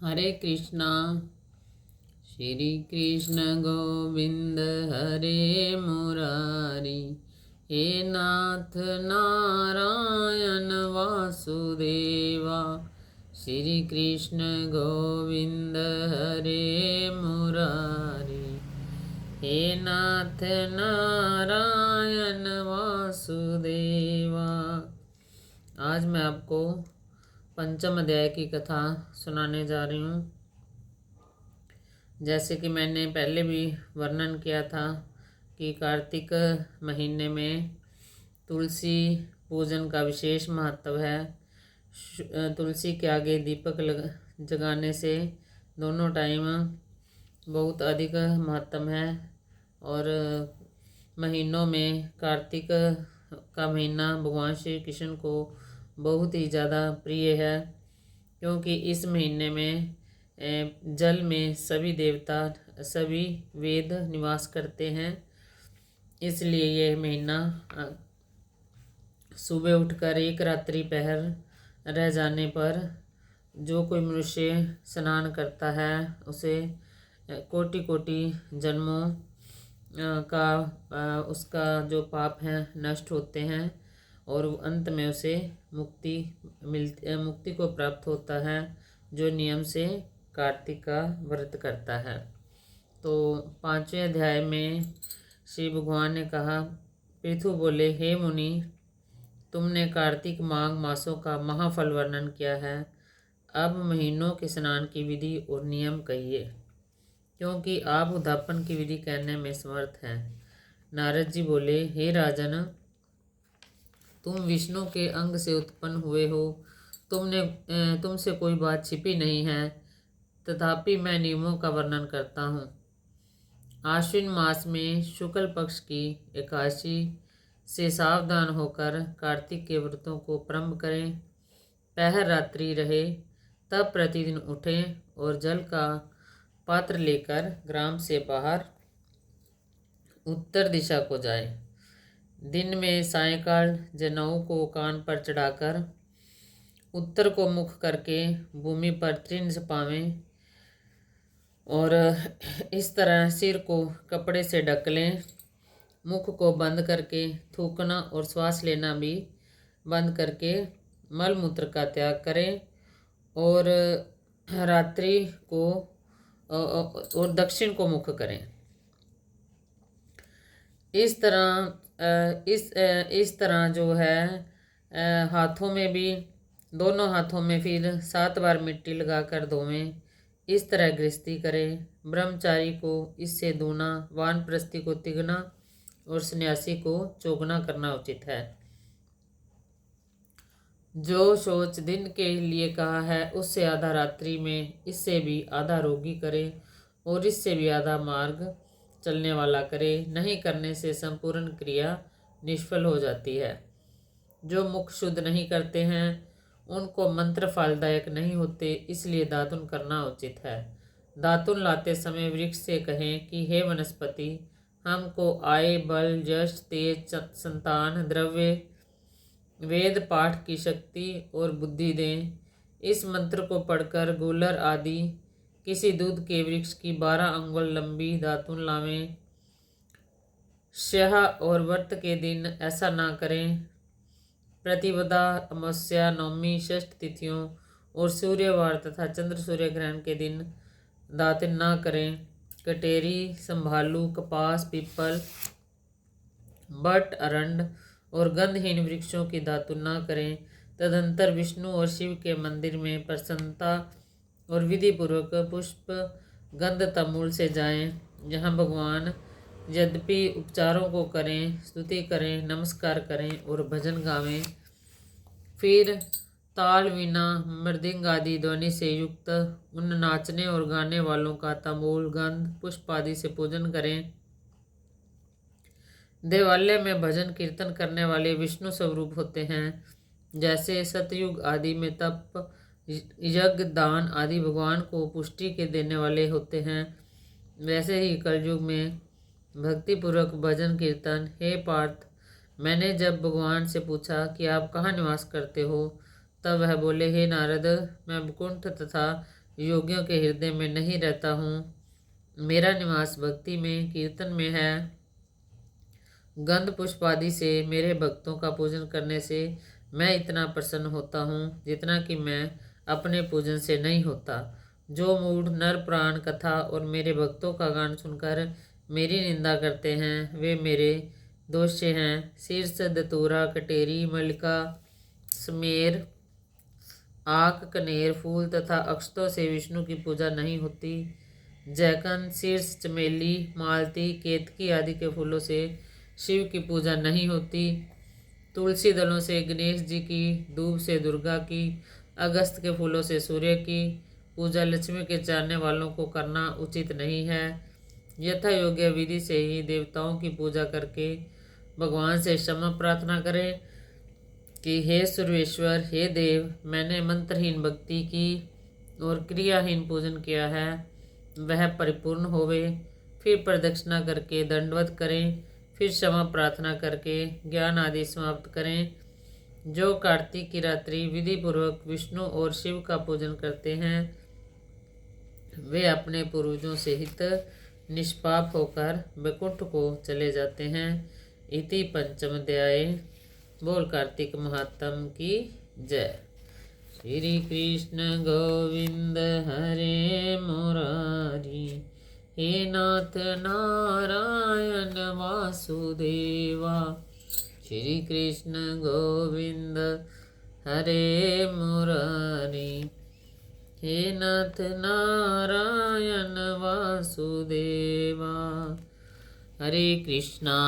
हरे कृष्णा। श्री कृष्ण गोविंद हरे मुरारी। हे नाथ नारायण वासुदेवा। श्री कृष्ण गोविंद हरे मुरारी। हे नाथ नारायण वासुदेवा। आज मैं आपको पंचम अध्याय की कथा सुनाने जा रही हूँ। जैसे कि मैंने पहले भी वर्णन किया था कि कार्तिक महीने में तुलसी पूजन का विशेष महत्व है। तुलसी के आगे दीपक जगाने से दोनों टाइम बहुत अधिक महत्व है। और महीनों में कार्तिक का महीना भगवान श्री कृष्ण को बहुत ही ज़्यादा प्रिय है, क्योंकि इस महीने में जल में सभी देवता सभी वेद निवास करते हैं। इसलिए यह महीना सुबह उठकर एक रात्रि पहर रह जाने पर जो कोई मनुष्य स्नान करता है उसे कोटि कोटि जन्मों का उसका जो पाप है नष्ट होते हैं और अंत में उसे मुक्ति को प्राप्त होता है, जो नियम से कार्तिक का व्रत करता है। तो 5वें अध्याय में श्री भगवान ने कहा, पृथु बोले, हे मुनि, तुमने कार्तिक माघ मासों का महाफल वर्णन किया है। अब महीनों के स्नान की विधि और नियम कहिए, क्योंकि आप उद्यापन की विधि कहने में समर्थ हैं। नारद जी बोले, हे राजन, तुम विष्णु के अंग से उत्पन्न हुए हो। तुमसे कोई बात छिपी नहीं है, तथापि मैं नियमों का वर्णन करता हूँ। आश्विन मास में शुक्ल पक्ष की एकादशी से सावधान होकर कार्तिक के व्रतों को प्रारंभ करें। पहर रात्रि रहे, तब प्रतिदिन उठें और जल का पात्र लेकर ग्राम से बाहर उत्तर दिशा को जाएं। दिन में सायंकाल जनेऊ को कान पर चढ़ाकर उत्तर को मुख करके भूमि पर तृण जपावें और इस तरह सिर को कपड़े से ढक लें। मुख को बंद करके थूकना और श्वास लेना भी बंद करके मल मूत्र का त्याग करें और रात्रि को और दक्षिण को मुख करें। इस तरह जो है हाथों में भी, दोनों हाथों में फिर 7 बार मिट्टी लगाकर धोवें। इस तरह गृहस्थी करें। ब्रह्मचारी को इससे दूना, वानप्रस्थी को तिगुना और सन्यासी को चौगुना करना उचित है। जो शौच दिन के लिए कहा है उससे आधा रात्रि में, इससे भी आधा रोगी करे और इससे भी आधा मार्ग चलने वाला करे। नहीं करने से संपूर्ण क्रिया निष्फल हो जाती है। जो मुख शुद्ध नहीं करते हैं उनको मंत्र फलदायक नहीं होते, इसलिए दातुन करना उचित है। दातुन लाते समय वृक्ष से कहें कि हे वनस्पति, हमको आय, बल, यश, तेज, संतान, द्रव्य, वेद पाठ की शक्ति और बुद्धि दें। इस मंत्र को पढ़कर गूलर आदि किसी दूध के वृक्ष की 12 अंगुल लंबी दातुन लावें। स्याह और व्रत के दिन ऐसा ना करें। प्रतिपदा, अमावस्या, नवमी, षष्ठ तिथियों और सूर्यवार तथा चंद्र सूर्य ग्रहण के दिन दातुन ना करें। कटेरी, संभालू, कपास, पीपल, बट, अरंड और गंधहीन वृक्षों की दातुन ना करें। तदंतर विष्णु और शिव के मंदिर में प्रसन्नता और विधि पूर्वक पुष्प गंध तमूल से जाएं, जहां भगवान यद्यपि उपचारों को करें, स्तुति करें, नमस्कार करें और भजन गावें। फिर ताल, वीणा, मृदंग आदि ध्वनि से युक्त उन नाचने और गाने वालों का तमूल, गंध, पुष्प आदि से पूजन करें। देवालय में भजन कीर्तन करने वाले विष्णु स्वरूप होते हैं। जैसे सतयुग आदि में तप, यज्ञ, दान आदि भगवान को पुष्टि के देने वाले होते हैं, वैसे ही कलयुग में भक्तिपूर्वक भजन कीर्तन। हे पार्थ, मैंने जब भगवान से पूछा कि आप कहाँ निवास करते हो, तब वह बोले, हे नारद, मैं वैकुंठ तथा योगियों के हृदय में नहीं रहता हूँ। मेरा निवास भक्ति में, कीर्तन में है। गंध पुष्प आदि से मेरे भक्तों का पूजन करने से मैं इतना प्रसन्न होता हूँ जितना कि मैं अपने पूजन से नहीं होता। जो मूढ़ नर प्राण कथा और मेरे भक्तों का गान सुनकर मेरी निंदा करते हैं वे मेरे दोष्य हैं। शीर्ष, दतूरा, कटेरी, मल्लिका, स्मेर, आक, कनेर फूल तथा अक्षतों से विष्णु की पूजा नहीं होती। जैकन, शीर्ष, चमेली, मालती, केतकी आदि के फूलों से शिव की पूजा नहीं होती। तुलसी दलों से गणेश जी की, दूब से दुर्गा की, अगस्त के फूलों से सूर्य की पूजा लक्ष्मी के चाहने वालों को करना उचित नहीं है। यथा योग्य विधि से ही देवताओं की पूजा करके भगवान से क्षमा प्रार्थना करें कि हे सर्वेश्वर, हे देव, मैंने मंत्रहीन भक्ति की और क्रियाहीन पूजन किया है, वह परिपूर्ण होवे। फिर प्रदक्षिणा करके दंडवत करें, फिर क्षमा प्रार्थना करके ज्ञान आदि समाप्त करें। जो कार्तिक की रात्रि विधि पूर्वक विष्णु और शिव का पूजन करते हैं वे अपने पूर्वजों से हित निष्पाप होकर वैकुंठ को चले जाते हैं। इति पंचम अध्याय। बोल कार्तिक महात्म की जय। श्री कृष्ण गोविंद हरे मुरारी, हे नाथ नारायण वासुदेवा। श्री कृष्ण गोविंद हरे मुरारी, हे नाथ नारायण वासुदेवा। हरे कृष्णा